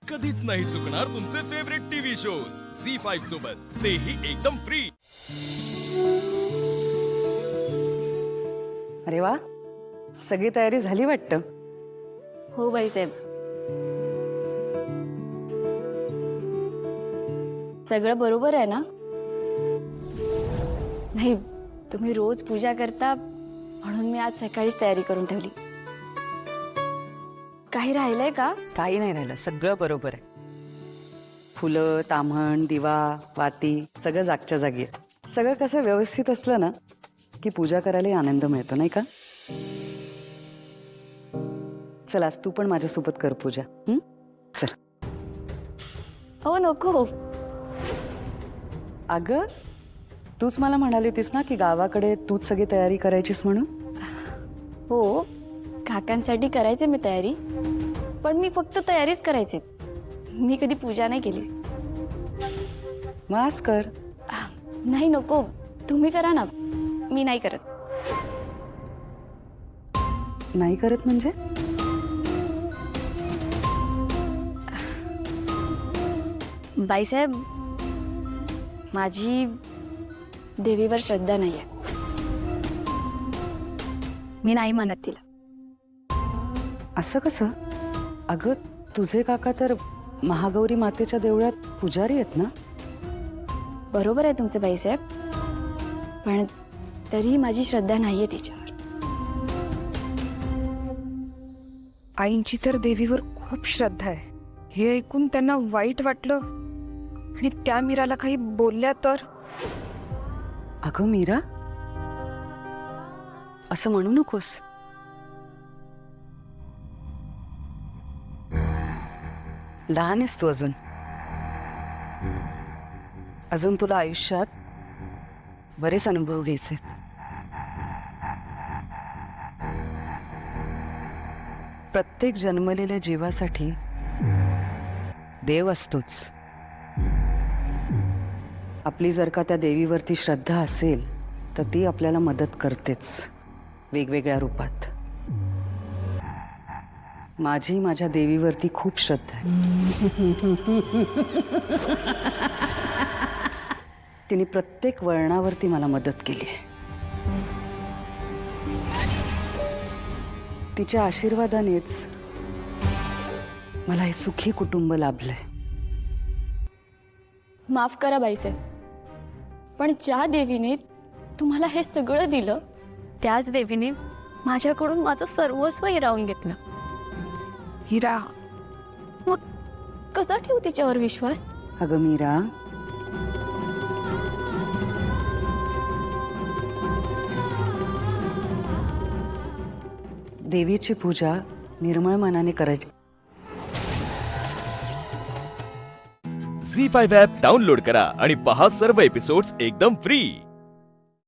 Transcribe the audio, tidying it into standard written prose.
कधीच नाही चुकणार तुमचे फेवरेट टीव्ही शोज झी5 सोबत, तेही एकदम फ्री। अरे वा, सगळी तयारी झाली वाटतं। हो बाईसाहेब, सगळं बरोबर आहे ना? नाही, तुम्ही रोज पूजा करता म्हणून मी आज सकाळीच तयारी करून ठेवली। काही राहिलंय का? काही नाही राहिलं, सगळं बरोबर आहे। फुलं, ताम्हण, दिवा, वाती सगळं जागच्या जागी आहे। सगळं कसं व्यवस्थित असलं ना की पूजा करायला आनंद मिळतो, नाही का? चल, आज तू पण माझ्यासोबत कर पूजा। चल। हो नको। अगं, तूच मला म्हणाली होतीस ना की गावाकडे तूच सगळी तयारी करायचीस म्हणून। हो, काकांसाठी करायचे मी तयारी, पण मी फक्त तयारीच करायचे, मी कधी पूजा नाही केली। मग आज कर। नाही नको, तुम्ही करा ना, मी नाही करत। नाही करत म्हणजे? बाईसाहेब, माझी देवीवर श्रद्धा नाहीये, मी नाही मानत तिला। असं कसं? अगं, तुझे काका तर महागौरी मातेच्या देवळात पुजारी आहेत ना? बरोबर आहे तुमचे बाईसाहेब, पण तरी माझी श्रद्धा नाहीये तिच्यावर। आईंची तर देवीवर खूप श्रद्धा आहे। हे ऐकून त्यांना वाईट वाटलं आणि त्या मीराला काही बोलल्या तर? अगं मीरा, असं म्हणू नकोस। लहान आहेस तू अजून, अजून तुला आयुष्यात बरेच अनुभव घ्यायचे। प्रत्येक जन्मलेल्या जीवासाठी देव असतोच। आपली जर का त्या देवीवरती श्रद्धा असेल तर ती आपल्याला मदत करतेच, वेगवेगळ्या रूपात। माझी माझ्या देवीवरती खूप श्रद्धा आहे। तिने प्रत्येक वळणावरती मला मदत केली आहे। तिच्या आशीर्वादानेच मला हे सुखी कुटुंब लाभलंय। माफ करा बाईसाहेब, पण ज्या देवीने तुम्हाला हे सगळं दिलं, त्याच देवीने माझ्याकडून माझं सर्वस्व हिरावून घेतलं। हिरा, मग कसा ठेवू तिच्यावर विश्वास? अगं मीरा, देवीची पूजा निर्मळ मनाने करायची। झी5 ॲप डाउनलोड करा आणि पहा सर्व एपिसोड्स एकदम फ्री।